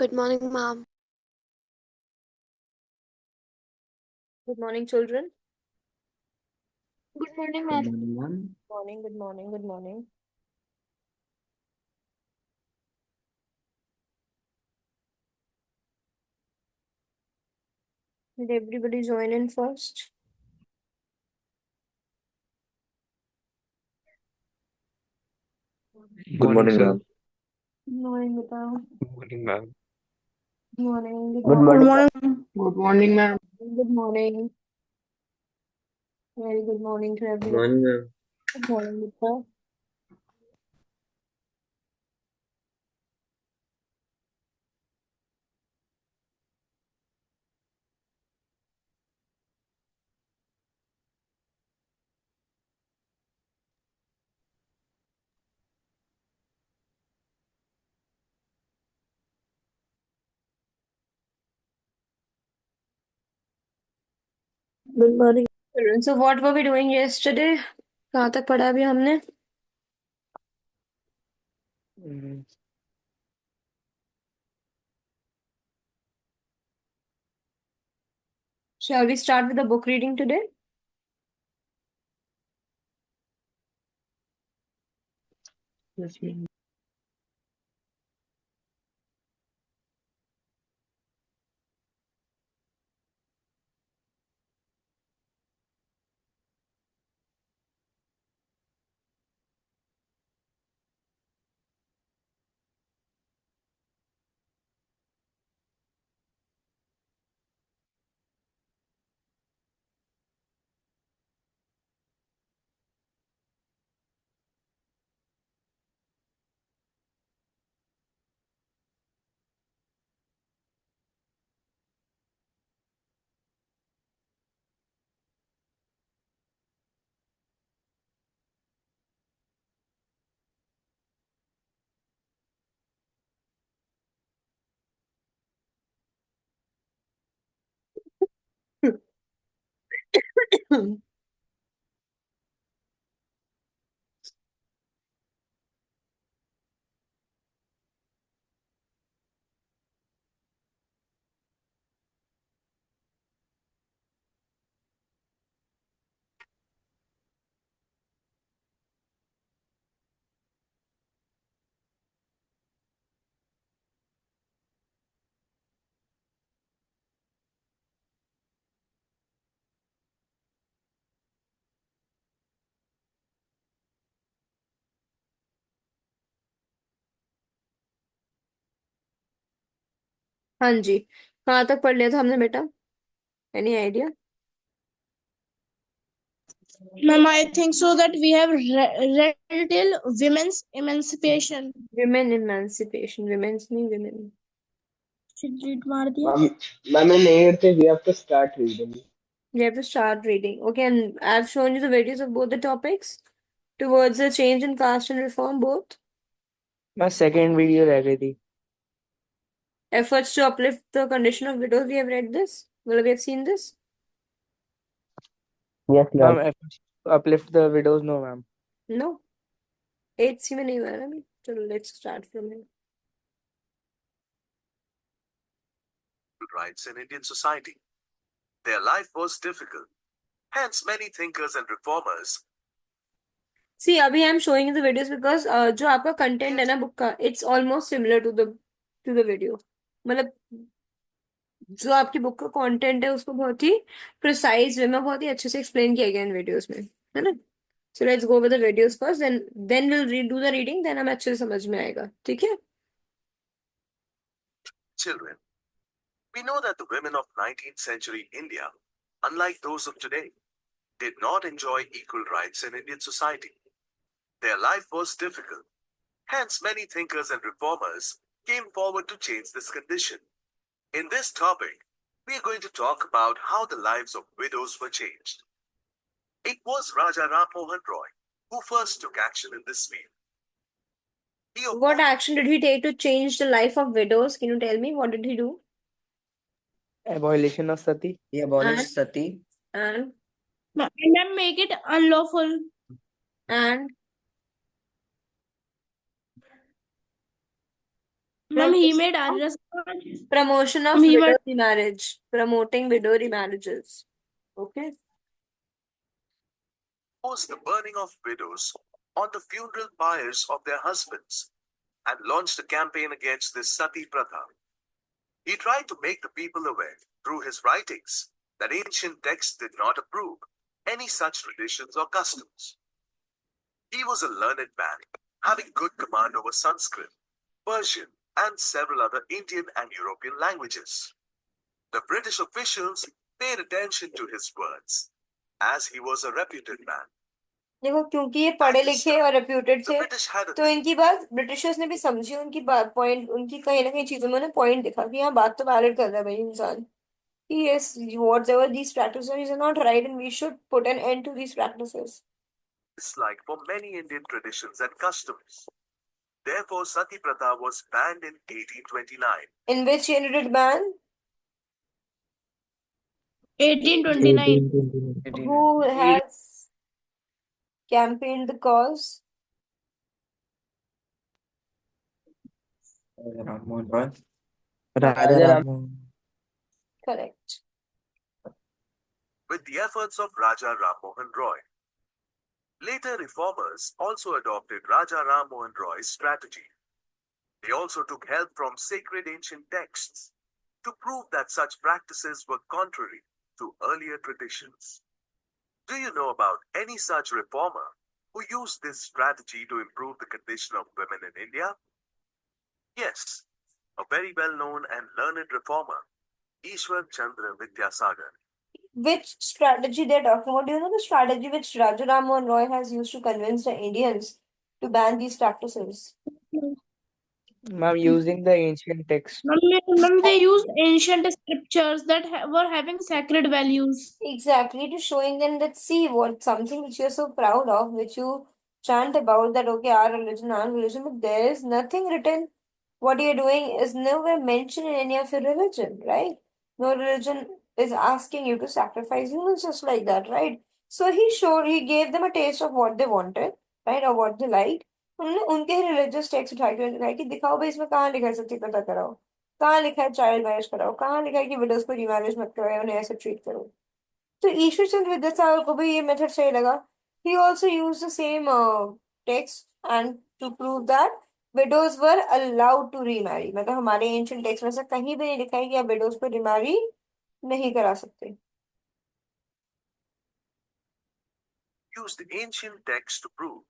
Good morning, ma'am. Good morning, children. Good morning, Good ma'am. morning, ma'am. Morning, good morning, good morning. Did everybody join in first? Good morning, sir. Good morning, Beta. Good morning, ma'am. Good morning, Good Beta. morning. Good morning, ma'am. Good morning. Very good morning to Good everyone. morning, ma'am. Good morning, Beta. Good morning, children. So what were we doing yesterday? कहाँ तक पढ़ा अभी हमने? Mm, Shall we start with the book reading today? yes, ma'am. हाँ जी, कहाँ तक पढ़ लिया था हमने बेटा? Any idea? Ma'am, I think so that we have read till women's emancipation. Women emancipation. Women's नहीं women. Read मार दिया. Ma'am, in 8th, we have to start reading. You have to start reading. Okay, and I've shown you the videos of both the topics towards the change in caste and reform, both. मैं second video रह गई थी. Efforts to uplift the condition of widows. We have read this. Well, we have seen this. Yes, ma'am. Ma'am, efforts to uplift the widows, no, ma'am. No. 8th में नहीं हुआ ना अभी. चलो, let's start from here. Rights in Indian society. Their life was difficult. Hence, many thinkers and reformers. See, अभी I'm showing you the videos because जो आपका content है ना book का, it's almost similar to the video. मतलब जो आपकी book का कंटेंट है उसको बहुत ही प्रिसाइज वे में बहुत ही अच्छे से एक्सप्लेन किया गया इन वीडियोस में, है ना? So let's go with the videos first, then will redo the reading, then हमें अच्छे से समझ में आएगा, ठीक है? Children, we know that the women of 19th century India, unlike those of today, did not enjoy equal rights in Indian society. Their life was difficult. Hence, many thinkers and reformers came forward to change this condition. In this topic, we are going to talk about how the lives of widows were changed. It was Raja Ram Mohan Roy who first took action in this field. What action did he take to change the life of widows? Can you tell me what did he do? Abolition of sati. He abolished And- sati. And Ma'am, make it unlawful. and Ma'am, Ma'am, not he this. made Arya Samaj. Promotion of Ma'am, he widow made. remarriage. Promoting widow remarriages. Okay. Opposed the burning of widows on the funeral pyres of their husbands and launched a campaign against this sati pratha. He tried to make the people aware through his writings that ancient texts did not approve any such traditions or customs. He was a learned man, having good command over Sanskrit, Persian, and several other Indian and European languages. The British officials paid attention to his words, as he was a reputed man. देखो क्योंकि ये पढ़े लिखे और reputed The थे British had a तो इनकी बात ब्रिटिशर्स ने भी समझी उनकी बात पॉइंट उनकी कहीं ना कहीं चीजों में उन्हें पॉइंट दिखा कि हाँ बात तो वैलिड कर रहा है भाई इंसान कि yes whatever these practices are not right and we should put an end to these practices. dislike for many Indian traditions and customs. Therefore, Sati Pratha was banned in 1829. In which year did it ban? 1829. 1829. Who has campaigned the cause? Ram Mohan Roy. Raja Raja Ram. Ram Mohan. Correct. With the efforts of Raja Ram Mohan Roy. Later reformers also adopted Raja Ram Mohan Roy's strategy. They also took help from sacred ancient texts to prove that such practices were contrary to earlier traditions. Do you know about any such reformer who used this strategy to improve the condition of women in India? Yes, a very well-known and learned reformer, Ishwar Chandra Vidyasagar. Which strategy they're talking about? Do you know the strategy which Raja Ram Mohan Roy has used to convince the Indians to ban these practices? Ma'am, using the ancient text. Ma'am, they used ancient scriptures that were having sacred values. Exactly, to showing them that see what something which you're so proud of, which you chant about that okay, our religion, but there is nothing written. What you're doing is nowhere mentioned in any of your religion, right? No religion is asking you to sacrifice humans just like that, right? So he gave them a taste of what they wanted, right, or what they liked. उन्होंने उनके ही religious text उठा के दिखाया कि दिखाओ भाई इसमें कहाँ लिखा है सत्य पता कराओ, कहाँ लिखा है चाइल्ड मैरिज कराओ, कहाँ लिखा है कि विडोज को रिमैरिज मत करो या उन्हें ऐसे ट्रीट करो. तो ईश्वर चंद्र विद्यासागर को भी ये मेथड सही लगा. He also used the same text and to prove that widows were allowed to remarry. मतलब हमारे ancient text में से कहीं भी नहीं लिखा है कि आप widows को remarry नहीं करा सकते. Used ancient texts to prove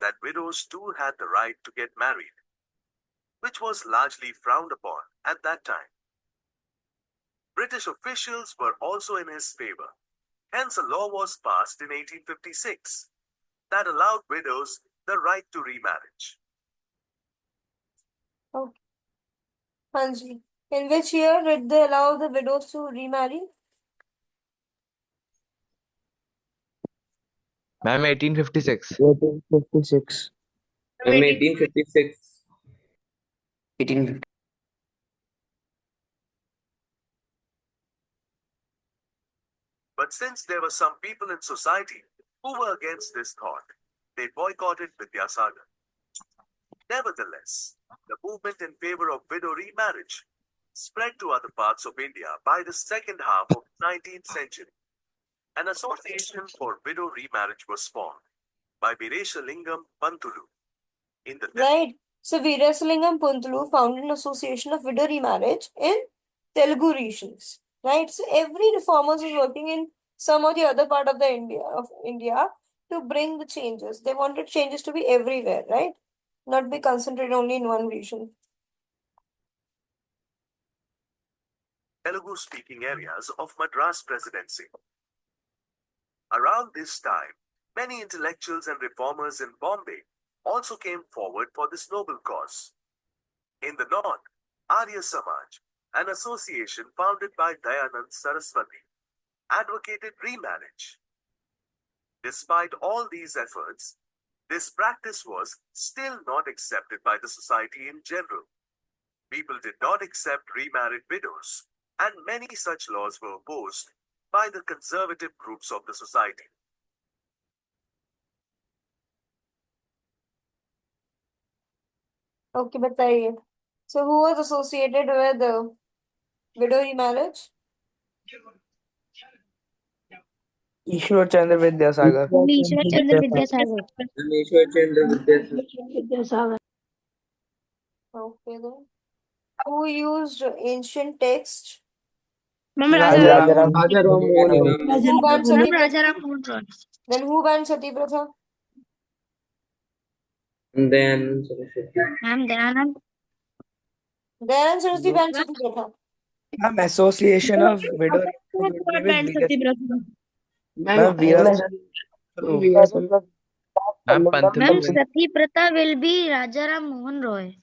that widows too had the right to get married, which was largely frowned upon at that time. British officials were also in his favor. Hence, a law was passed in 1856 that allowed widows the right to remarriage. Okay. हाँ जी. In which year did they allow the widows to remarry? Ma'am, 1856. 1856. Ma'am, 1856. 1850. But since there were some people in society who were against this thought, they boycotted Vidyasagar. Nevertheless, the movement in favor of widow remarriage spread to other parts of India by the second half of the 19th century. An association for widow remarriage was formed by Vireshwalingam Pantulu in the Right. So Veerasalingam Puntulu founded an association of widow remarriage in Telugu regions. Right. So every reformers is working in some or the other part of the India to bring the changes. They wanted changes to be everywhere, right? Not be concentrated only in one region. Telugu-speaking areas of Madras Presidency. Around this time, many intellectuals and reformers in Bombay also came forward for this noble cause. In the north, Arya Samaj, an association founded by Dayanand Saraswati, advocated remarriage. Despite all these efforts, this practice was still not accepted by the society in general. People did not accept remarried widows, and many such laws were opposed by the conservative groups of the society. Okay, बताइए. So who was associated with widow remarriage? Ishwar Chandra Vidyasagar. Ishwar Chandra Vidyasagar. Rameshwar Chandra Vidyasagar. Okay then. Who used ancient text? Ma'am, Rajaram Rajaram. Rajaram Mohan Ram. Who banned Ma'am, Sati Pratha? Rajaram Mohan Roy. Then who banned Sati Pratha? And then Saraswati. Ma'am, Dayanand. Dayanand Saraswati banned Sati Pratha. Ma'am, Association of Widow Who would be with banned Veera. Sati Pratha? Ma'am, Veera. I'm Ma'am, Panthalu. Sati Pratha will be Rajaram Mohan Roy.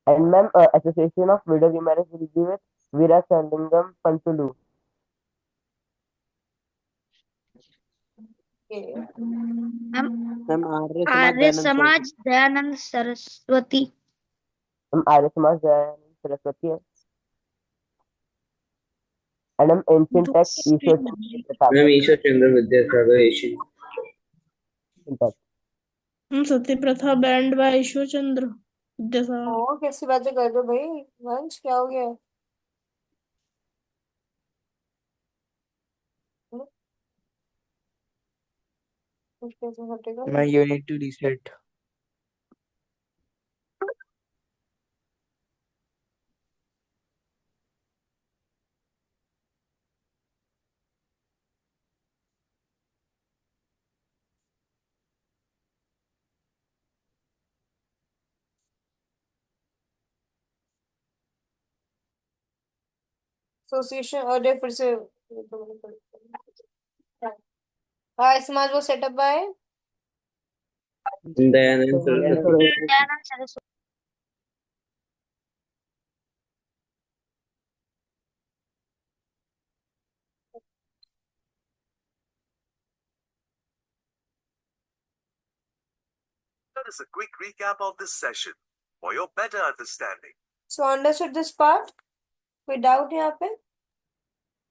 And ma'am, Association of Widow Remarriage will be with Veera Sandingam Pantulu. Okay. Ma'am, Arya Arya Samaj Dayanand Saraswati. Arya Samaj Saraswati hai. And ancient text Ishwar Chandra Ma'am, Vidyasagar. Ishwar Chandra Vidyasagar, Asian. In text. Sati Pratha banned by Ishwar Chandra Vidyasagar. ओ कैसी बातें कर रहे हो भाई? वंश क्या हो गया? कुछ कैसे हटेगा? Ma'am, you need to reset. Association अरे फिर से हाँ समाज वो setup by Dayanand Saraswati. Dayanand Saraswati. That is a quick recap of this session for your better understanding. So understood this part? कोई डाउट यहाँ पे?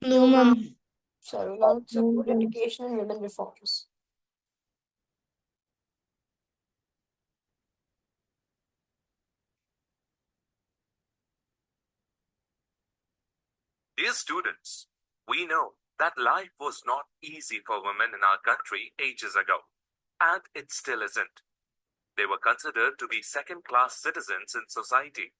No, ma'am. चलो now it's about education and women reforms. Dear students, we know that life was not easy for women in our country ages ago, and it still isn't. They were considered to be second-class citizens in society.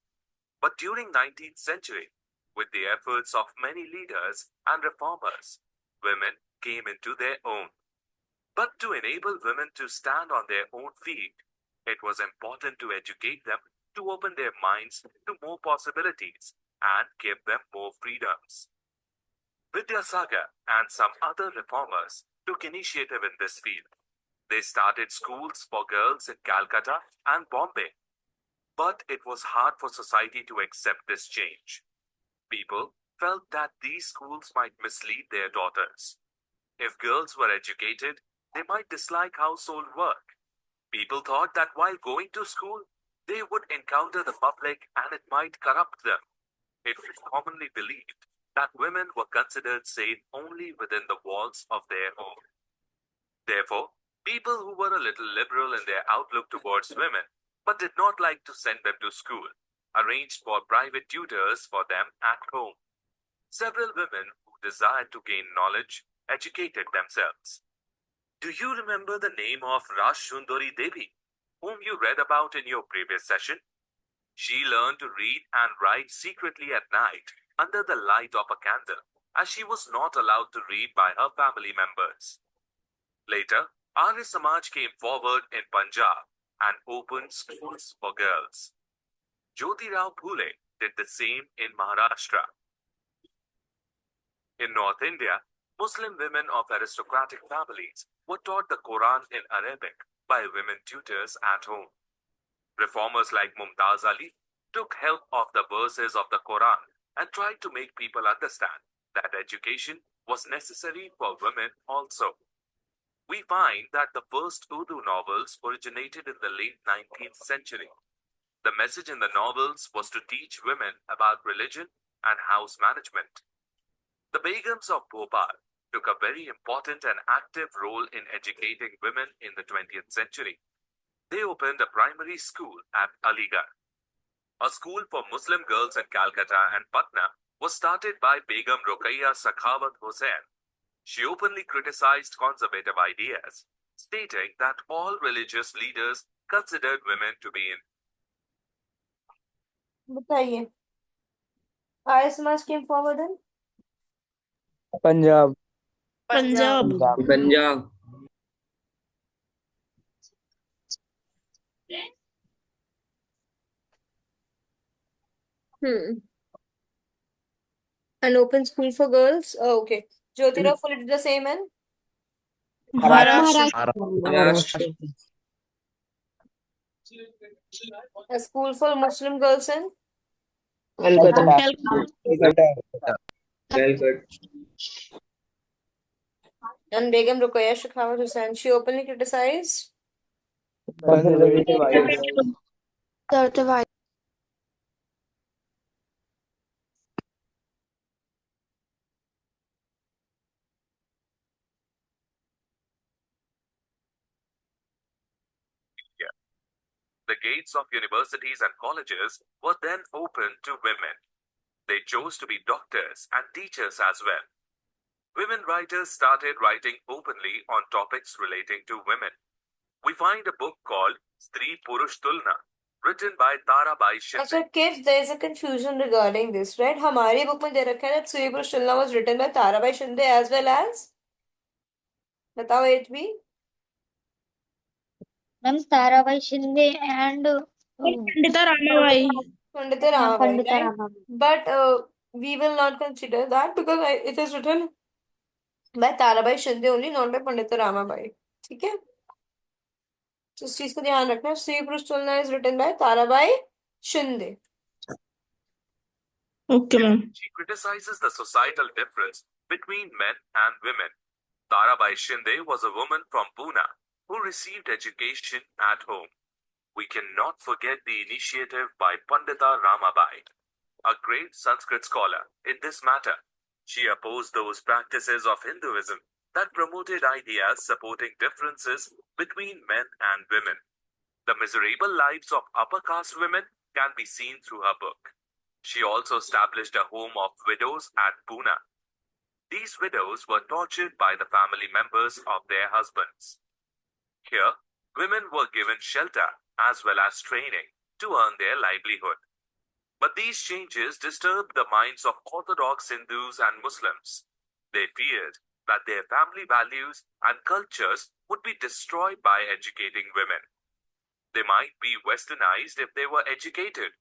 But during 19th century, with the efforts of many leaders and reformers, women came into their own. But to enable women to stand on their own feet, it was important to educate them, to open their minds to more possibilities, and give them more freedoms. Vidyasagar and some other reformers took initiative in this field. They started schools for girls in Calcutta and Bombay. But it was hard for society to accept this change. People felt that these schools might mislead their daughters. If girls were educated, they might dislike household work. People thought that while going to school, they would encounter the public and it might corrupt them. It was commonly believed that women were considered safe only within the walls of their home. Therefore, people who were a little liberal in their outlook towards women but did not like to send them to school arranged for private tutors for them at home. Several women who desired to gain knowledge educated themselves. Do you remember the name of Rashundari Devi, whom you read about in your previous session? She learned to read and write secretly at night under the light of a candle, as she was not allowed to read by her family members. Later, Arya Samaj came forward in Punjab and opened schools for girls. Jyotirao Phule did the same in Maharashtra. In North India, Muslim women of aristocratic families were taught the Quran in Arabic by women tutors at home. Reformers like Mumtaz Ali took help of the verses of the Quran and tried to make people understand that education was necessary for women also. We find that the first Urdu novels originated in the late 19th century. The message in the novels was to teach women about religion and house management. The Begums of Bhopal took a very important and active role in educating women in the 20th century. They opened a primary school at Aligarh A school for Muslim girls in Calcutta and Patna was started by Begum Rokeya Sakhawat Hussain. She openly criticized conservative ideas, stating that all religious leaders considered women to be in. बताइए Arya Samaj came forward in Punjab. Punjab. Punjab. an open school for girls. Oh, okay. Jyotira Phule did the same in Maharashtra. Maharashtra. a school for Muslim girls in Calcutta. Calcutta. Calcutta. and Begum Ruqayya Shekhawat Hussain. She openly criticized Conservative ideas. Conservative The gates of universities and colleges were then open to women. They chose to be doctors and teachers as well. Women writers started writing openly on topics relating to women. We find a book called Stree Purush Tulna, written by Tarabai अच्छा Shinde. kids there is a confusion regarding this right हमारी book में दे रखा है that Sri Purush Tulna was written by Tarabai Shinde as well as बताओ it भी Ma'am, Tarabai Shinde and Pandita Ramabai. Pandita Ramabai Pandita right Ramabai. but we will not consider that because it is written by Tarabai Shinde only not by Pandita Ramabai ठीक है तो इस चीज को ध्यान रखना Stri Purush Tulana is written by Tarabai Shinde Okay, ma'am. She criticizes the societal difference between men and women. Tarabai Shinde was a woman from Pune who received education at home. We cannot forget the initiative by Pandita Ramabai, a great Sanskrit scholar in this matter. She opposed those practices of Hinduism that promoted ideas supporting differences between men and women. The miserable lives of upper caste women can be seen through her book. She also established a home of widows at Pune. These widows were tortured by the family members of their husbands. Here, women were given shelter as well as training to earn their livelihood. But these changes disturbed the minds of Orthodox Hindus and Muslims. They feared that their family values and cultures would be destroyed by educating women. They might be westernized if they were educated.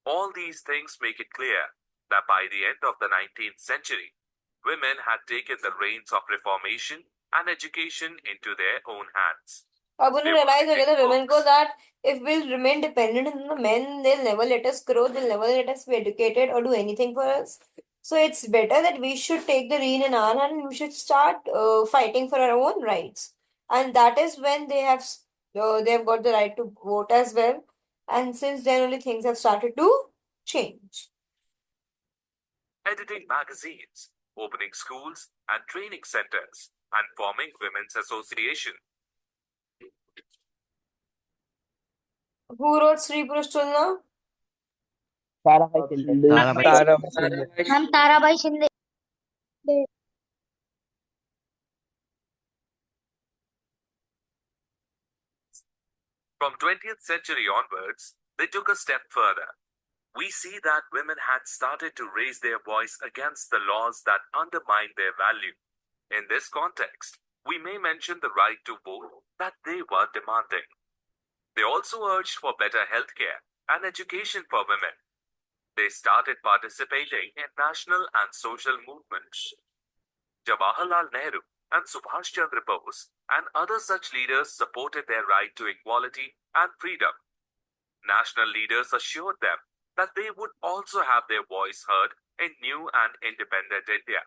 All these things make it clear that by the end of the 19th century, women had taken the reins of reformation and education into their own hands. अब उन्हें realize हो गया था women को that if we'll remain dependent on the men they'll never let us grow they'll never let us be educated or do anything for us so it's better that we should take the reign in our hand and we should start fighting for our own rights and that is when they have got the right to vote as well and since then only things have started to change Editing magazines, opening schools and training centers, and forming women's association. who wrote Sri Purush Tulna Tarabai Shinde. Tarabai Shinde. Ma'am, Tarabai Shinde. From 20th century onwards, they took a step further. We see that women had started to raise their voice against the laws that undermined their value. In this context, we may mention the right to vote that they were demanding. They also urged for better healthcare and education for women. They started participating in national and social movements. Jawaharlal Nehru and Subhash Chandra Bose and other such leaders supported their right to equality and freedom. National leaders assured them that they would also have their voice heard in new and independent India.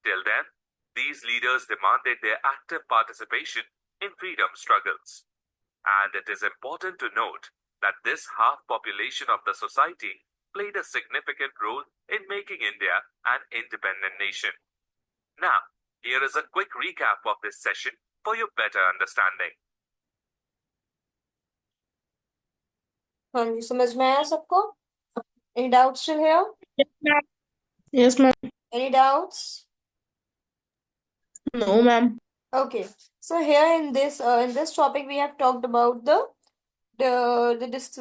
Till then, these leaders demanded their active participation in freedom struggles. And it is important to note that this half population of the society played a significant role in making India an independent nation. Now, here is a quick recap of this session for your better understanding. हाँ जी, समझ में आया सबको? Any doubts still here? Yes, ma'am. Yes, ma'am. Any doubts? No, ma'am. Okay. So here in this topic we have talked about the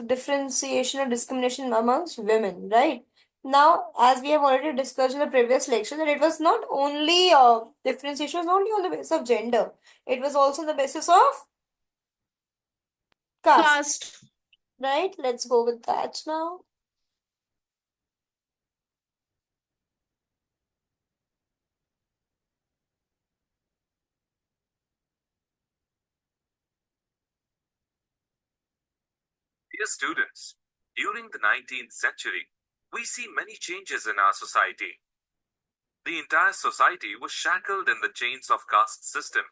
differentiation or discrimination amongst women, right? Now, as we have already discussed in the previous lecture, that it was not only differentiation was not only on the basis of gender, it was also on the basis of caste, Caste. right? Let's go with that now. Dear students, during the 19th century, we see many changes in our society. The entire society was shackled in the chains of caste system.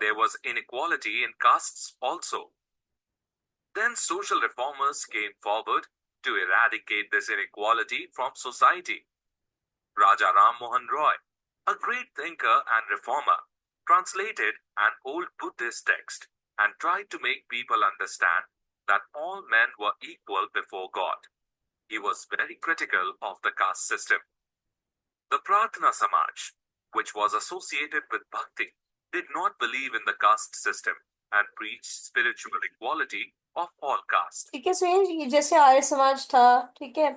There was inequality in castes also. Then social reformers came forward to eradicate this inequality from society. Raja Ram Mohan Roy, a great thinker and reformer, translated an old Buddhist text and tried to make people understand that all men were equal before God. He was very critical of the caste system. The Pratna Samaj, which was associated with Bhakti, did not believe in the caste system and preached spiritual equality of all castes. ठीक है, सो ये जैसे आर्य समाज था, ठीक है,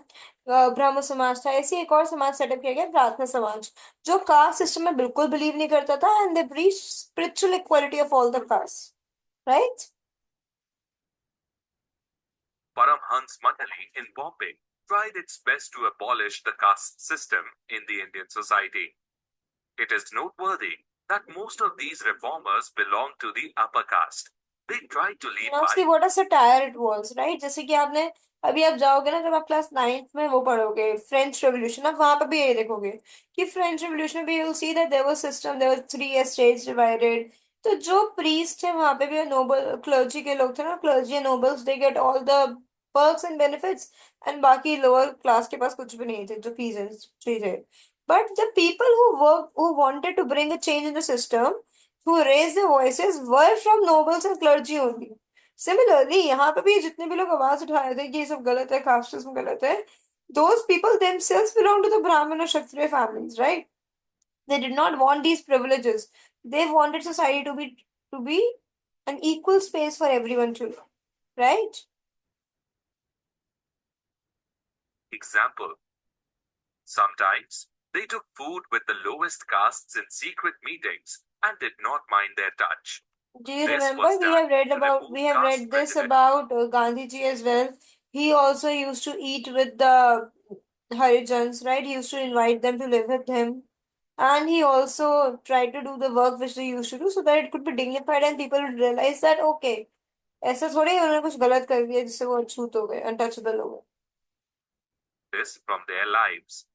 ब्रह्म समाज था, ऐसे एक और समाज सेटअप किया गया प्रार्थना समाज, जो कास्ट सिस्टम में बिल्कुल बिलीव नहीं करता था, and they preach spiritual equality of all the caste, right? Paramhans Mandali in Bombay tried its best to abolish the caste system in the Indian society. It is noteworthy that most of these reformers belong to the upper caste. They tried to lead Now by see what a satire it was, right? जैसे कि आपने अभी आप जाओगे ना, जब आप class 9th में वो पढ़ोगे फ्रेंच रेवोल्यूशन, आप वहां पे भी यही देखोगे कि फ्रेंच रेवोल्यूशन में भी you see that there was system, there were 3 states divided. तो जो प्रीस्ट थे वहां पे भी, नोबल क्लर्जी के लोग थे ना, clergy and nobles, they get all the perks and benefits, and बाकी लोअर क्लास के पास कुछ भी नहीं थे, जो पीजेंट्स थे. But the people who wanted to bring a change in the system, who raised their voices, were from nobles and clergy only. Similarly, यहाँ पे भी जितने भी लोग आवाज उठाए थे कि ये सब गलत है, कास्टिज्म गलत है, those people themselves belong to the Brahmin or Kshatriya families, right? They did not want these privileges. They wanted society to be an equal space for everyone to live, right? example. Sometimes they took food with the lowest castes in secret meetings and did not mind their touch. Do you This remember was we done have read to about remove we have caste read this prejudice. about Gandhiji as well. He also used to eat with the Harijans, right? He used to invite them to live with him. And he also tried to do the work which they used to do so that it could be dignified and people would realize that okay, ऐसा थोड़ी उन्होंने कुछ गलत कर दिया जिससे वो अछूत हो गए, अनटचेबल हो गए. This from their lives.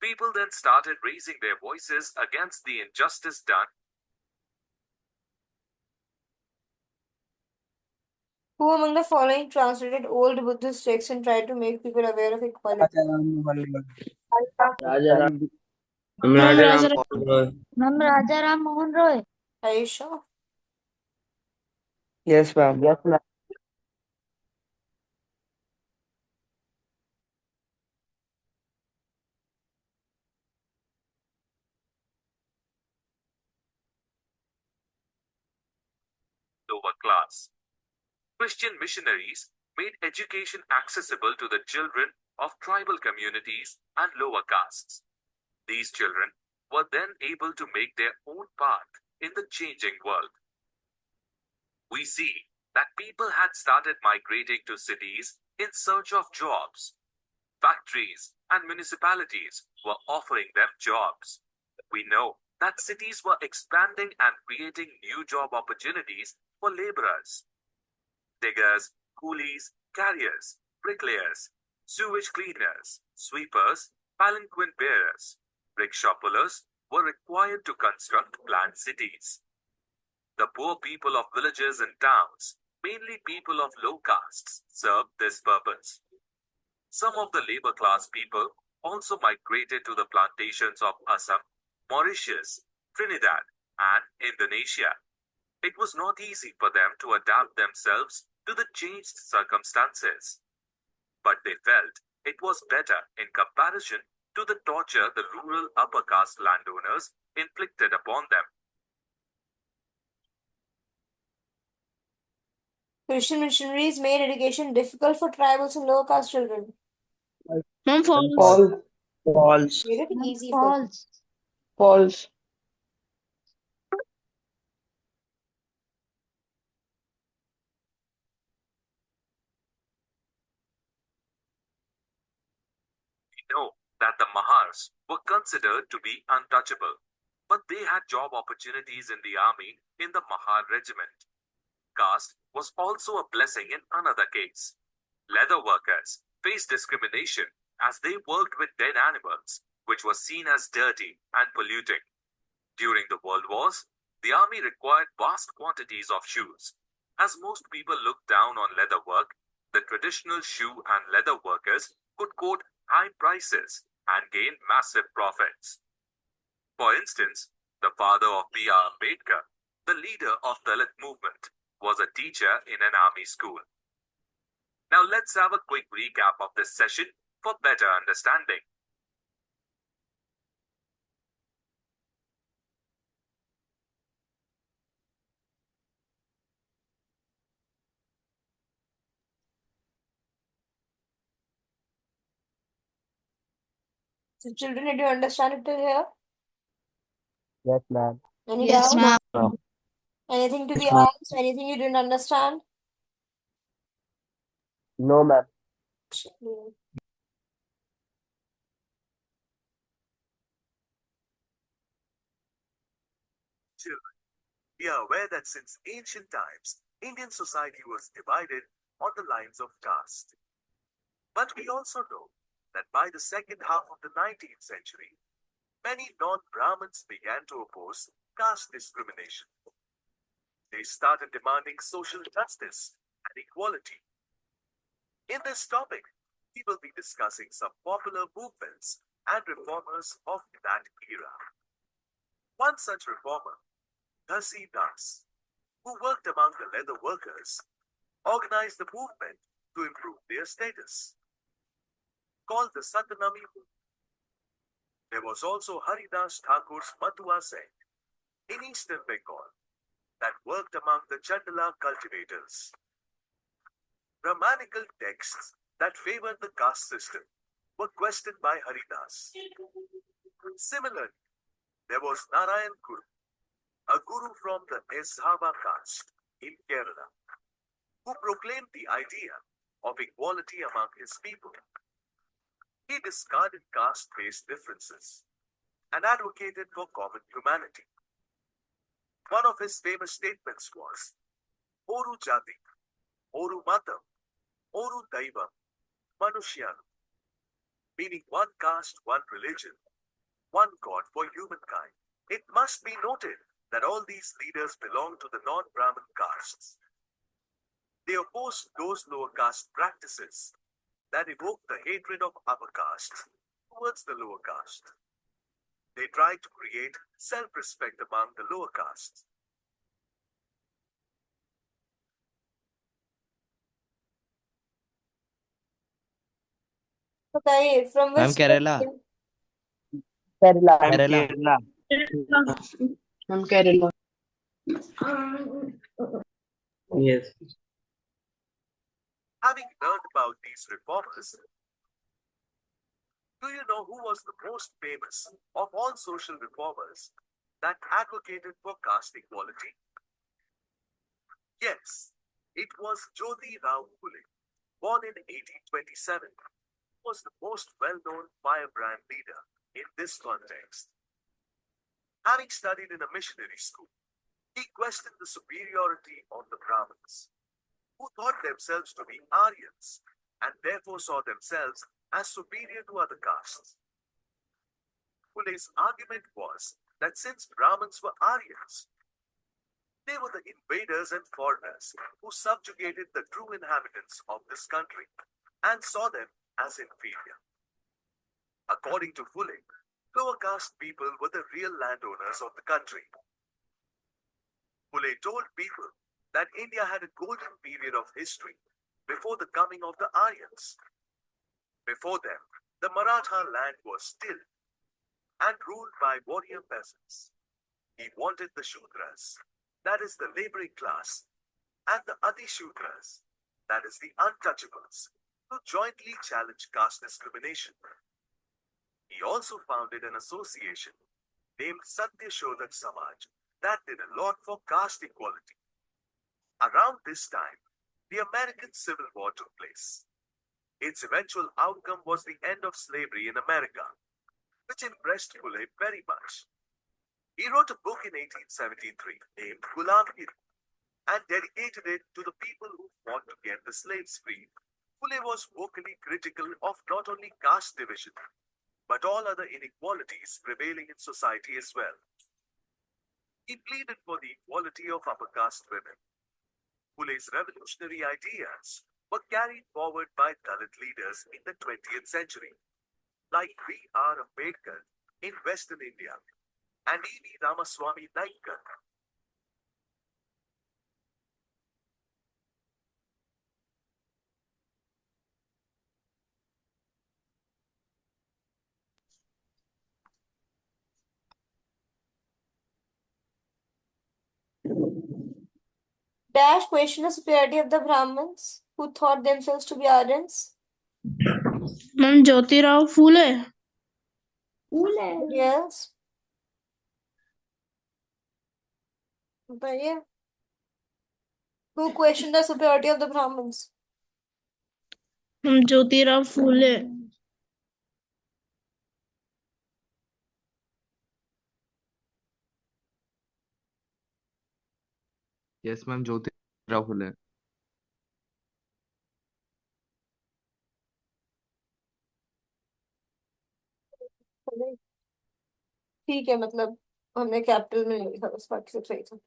People then started raising their voices against the injustice done. Who among the following translated old Buddhist texts and tried to make people aware of equality? Raja Ram Mohan Roy. Raja Ram. Ma'am, Raja Raja Ram Mohan Roy. Ma'am, Raja Ram Mohan Roy. Are you sure? Yes, ma'am. Yes, ma'am. Lower class. Christian missionaries made education accessible to the children of tribal communities and lower castes. These children were then able to make their own path in the changing world. We see that people had started migrating to cities in search of jobs. Factories and municipalities were offering them jobs. We know that cities were expanding and creating new job opportunities for laborers. Diggers, coolies, carriers, bricklayers, sewage cleaners, sweepers, palanquin bearers, rickshaw pullers were required to construct planned cities. The poor people of villages and towns, mainly people of low castes, served this purpose. Some of the labor class people also migrated to the plantations of Assam, Mauritius, Trinidad, and Indonesia. It was not easy for them to adapt themselves to the changed circumstances. But they felt it was better in comparison to the torture the rural upper caste landowners inflicted upon them. Christian missionaries made education difficult for tribals and lower caste children. Ma'am, false. False. False. Made it Ma'am, easy for them. false. False. We know that the Mahars were considered to be untouchable, but they had job opportunities in the army in the Mahar regiment. Caste was also a blessing in another case. Leather workers faced discrimination as they worked with dead animals, which was seen as dirty and polluting. During the World Wars, the army required vast quantities of shoes. As most people looked down on leather work, the traditional shoe and leather workers could quote high prices and gain massive profits. For instance, the father of B.R. Ambedkar, the leader of the Lect movement, was a teacher in an army school. Now let's have a quick recap of this session for better understanding. So children, did you understand it till here? Yes, ma'am. Any Yes, doubt? ma'am. Anything to be Yes, ma'am. asked? Anything you didn't understand? No, ma'am. Children, we are aware that since ancient times, Indian society was divided on the lines of caste. But we also know that by the second half of the 19th century, many non-Brahmins began to oppose caste discrimination. They started demanding social justice and equality. In this topic, we will be discussing some popular movements and reformers of that era. One such reformer, Ghasi Das, who worked among the leather workers, organized the movement to improve their status. Called the Satanami movement. There was also Haridas Thakur's Matua sect in eastern Bengal that worked among the Chandala cultivators. Brahmanical texts that favored the caste system were questioned by Haridas. Similarly, there was Narayan Guru, a guru from the Esava caste in Kerala, who proclaimed the idea of equality among his people. He discarded caste-based differences and advocated for common humanity. One of his famous statements was, Oru Jati, Oru Matam, Oru Daivam, Manushyanu, meaning one caste, one religion, one God for humankind. It must be noted that all these leaders belong to the non-Brahmin castes. They opposed those lower caste practices that evoke the hatred of upper castes towards the lower caste. They tried to create self-respect among the lower castes. बताइए, from Ma'am, which state Kerala. came- Kerala. I'm Kerala. Kerala. Ma'am, Kerala. Yes. Having learned about these reformers, do you know who was the most famous of all social reformers that advocated for caste equality? Yes, it was Jyoti Rao Phule, born in 1827, who was the most well-known firebrand leader in this context. Having studied in a missionary school, he questioned the superiority of the Brahmins, who thought themselves to be Aryans and therefore saw themselves as superior to other castes. Phule's argument was that since Brahmins were Aryans, they were the invaders and foreigners who subjugated the true inhabitants of this country and saw them as inferior. According to Phule, lower caste people were the real landowners of the country. Phule told people that India had a golden period of history before the coming of the Aryans. Before them, the Maratha land was still and ruled by warrior peasants. He wanted the Shudras, that is the laboring class, and the Adishudras, that is the untouchables, to jointly challenge caste discrimination. He also founded an association named Satyashodak Samaj that did a lot for caste equality. Around this time, the American Civil War took place. Its eventual outcome was the end of slavery in America, which impressed Phule very much. He wrote a book in 1873 named Gulamgiri and dedicated it to the people who fought to get the slaves free. Phule was vocally critical of not only caste division, but all other inequalities prevailing in society as well. He pleaded for the equality of upper caste women. Phule's revolutionary ideas were carried forward by Dalit leaders in the 20th century, like B.R. Ambedkar in Western India and E.V. Ramaswamy Naicker. Dash question the superiority of the Brahmins who thought themselves to be Aryans. Ma'am, Jyotirao Phule. Yes. बताइए. Who questioned the superiority of the Brahmins? Ma'am, Jyotirao Phule. Yes, ma'am. Jyotirao Phule. ठीक है मतलब हमने capital में नहीं लिखा बस बाकी सब सही था.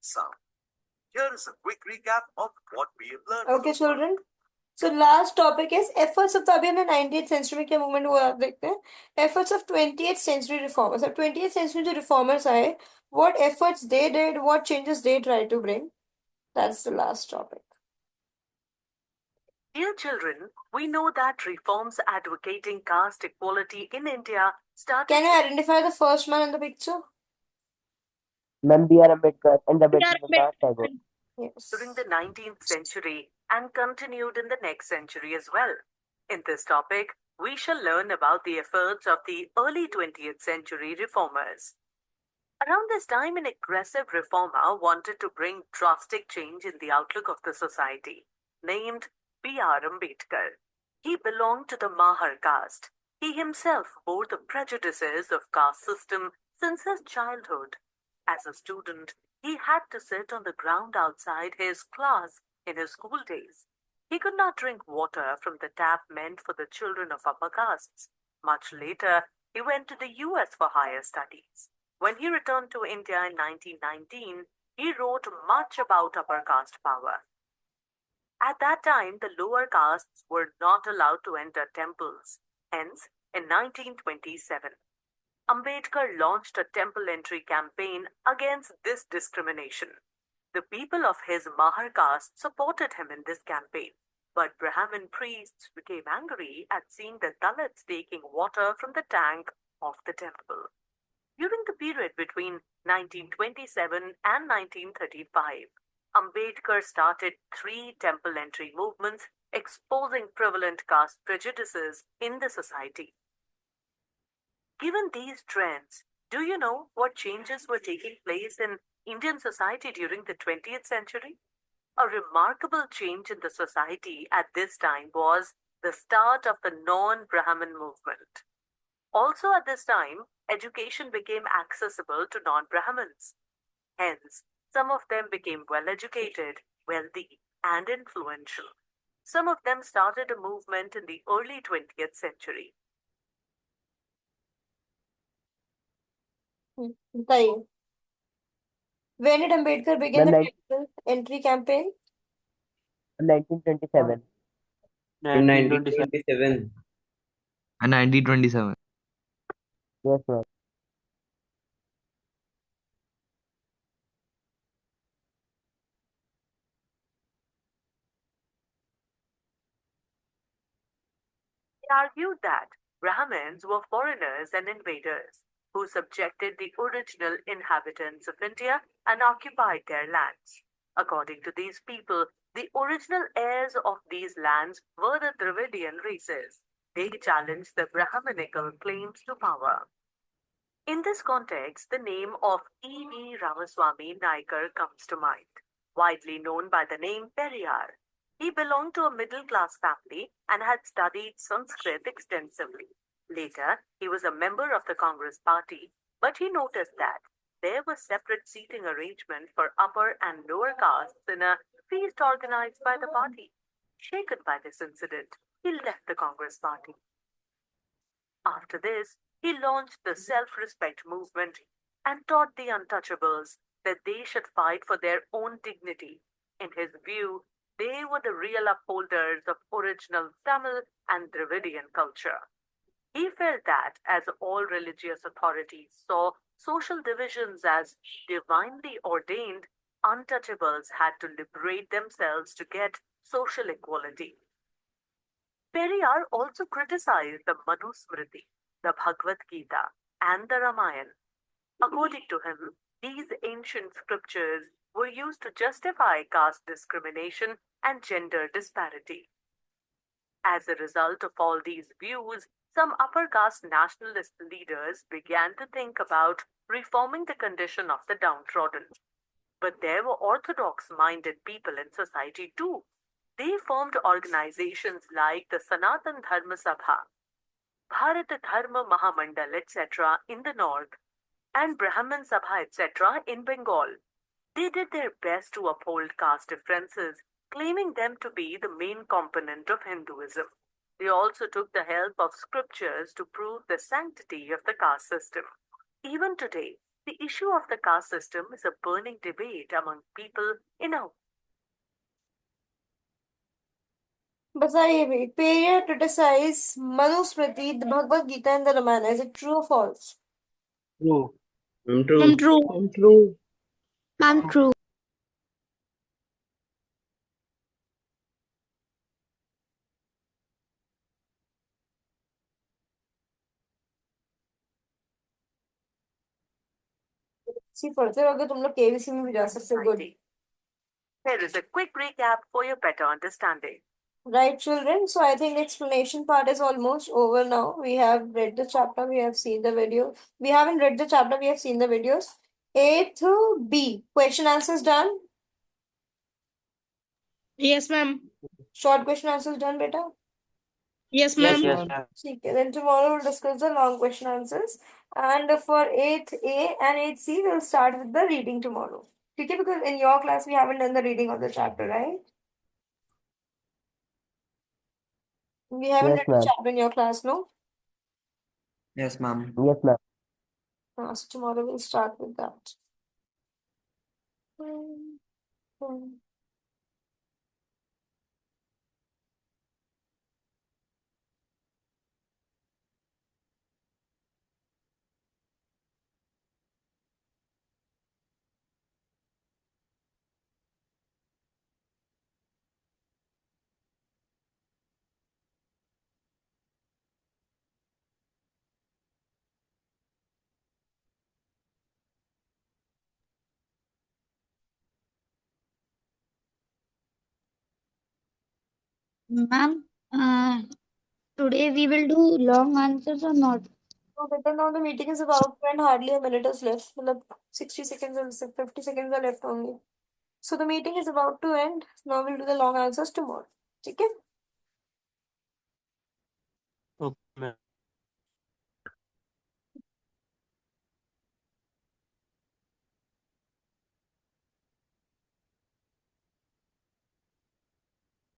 So, here is a quick recap of what we have learned. Okay, children. So last topic is efforts of अभी हमने 19th century में क्या movement हुआ आप देखते हैं. Efforts of 20th century reformers. अब 20th century जो reformers आए, what efforts they did, what changes they tried to bring. That's the last topic. Dear children, we know that reforms advocating caste equality in India started. Can you identify the first man in the picture? Ma'am, B.R. Ambedkar and B.R. Rabindranath Tagore. Yes. during the 19th century and continued in the next century as well. In this topic, we shall learn about the efforts of the early 20th century reformers. Around this time, an aggressive reformer wanted to bring drastic change in the outlook of the society, named B.R. Ambedkar. He belonged to the Mahar caste. He himself bore the prejudices of caste system since his childhood. As a student, he had to sit on the ground outside his class in his school days. He could not drink water from the tap meant for the children of upper castes. Much later, he went to the US for higher studies. When he returned to India in 1919, he wrote much about upper caste power. At that time, the lower castes were not allowed to enter temples. Hence, in 1927, Ambedkar launched a temple entry campaign against this discrimination. The people of his Mahar caste supported him in this campaign, but Brahmin priests became angry at seeing the Dalits taking water from the tank of the temple. During the period between 1927 and 1935, Ambedkar started 3 temple entry movements exposing prevalent caste prejudices in the society. Given these trends, do you know what changes were taking place in Indian society during the 20th century? A remarkable change in the society at this time was the start of the non-Brahmin movement. Also at this time, education became accessible to non-Brahmins. Hence, some of them became well-educated, wealthy, and influential. Some of them started a movement in the early 20th century. बताइए. When did Ambedkar begin the temple entry campaign? 1927. 1927. And 1927. Yes, ma'am. They argued that Brahmins were foreigners and invaders who subjected the original inhabitants of India and occupied their lands. According to these people, the original heirs of these lands were the Dravidian races. They challenged the Brahminical claims to power. In this context, the name of E.V. Ramaswamy Naikar comes to mind, widely known by the name Periyar. He belonged to a middle class family and had studied Sanskrit extensively. Later, he was a member of the Congress party, but he noticed that there was separate seating arrangement for upper and lower castes in a feast organized by the party. Shaken by this incident, he left the Congress party. After this, he launched the self respect movement and taught the untouchables that they should fight for their own dignity. In his view, they were the real upholders of original Tamil and Dravidian culture. He felt that, as all religious authorities saw social divisions as divinely ordained, untouchables had to liberate themselves to get social equality. Periyar also criticized the Manusmriti, the Bhagavad Gita, and the Ramayana. According to him, these ancient scriptures were used to justify caste discrimination and gender disparity. As a result of all these views, some upper caste nationalist leaders began to think about reforming the condition of the downtrodden. But there were orthodox minded people in society too. They formed organizations like the Sanatan Dharma Sabha, Bharat Dharma Mahamandal, etc. in the north, and Brahman Sabha, etc. in Bengal. They did their best to uphold caste differences, claiming them to be the main component of Hinduism. They also took the help of scriptures to prove the sanctity of the caste system. Even today, the issue of the caste system is a burning debate among people in our बताइए भाई, Periyar criticize Manusmriti, the Bhagavad Gita and the Ramayana. Is it true और false? True. True. True. True. I'm true. सी पढ़ते रहोगे तुम लोग KBC में भी जा सकते हो. Good. society. Here is a quick recap for your better understanding. Right, children. So I think the explanation part is almost over now. We have read the chapter, we have seen the video. We haven't read the chapter, we have seen the videos. Eighth B. Question answers done. Yes, ma'am. Short question answers done, beta. Yes, Yes, ma'am. Yes, ma'am. ma'am. Okay, then tomorrow we'll discuss the long question answers. And for 8th A and 8th C, we'll start with the reading tomorrow. Okay, because in your class we haven't done the reading of the chapter, right? We haven't Yes, read the ma'am. chapter in your class, no? Yes, ma'am. Yes, ma'am. So tomorrow we'll start with that. Hmm, hmm. Ma'am, today we will do long answers or not? So better now the meeting is about to end, hardly a minute is left. Matlab 60 seconds and 50 seconds are left only. So the meeting is about to end. Now we'll do the long answers tomorrow. Okay?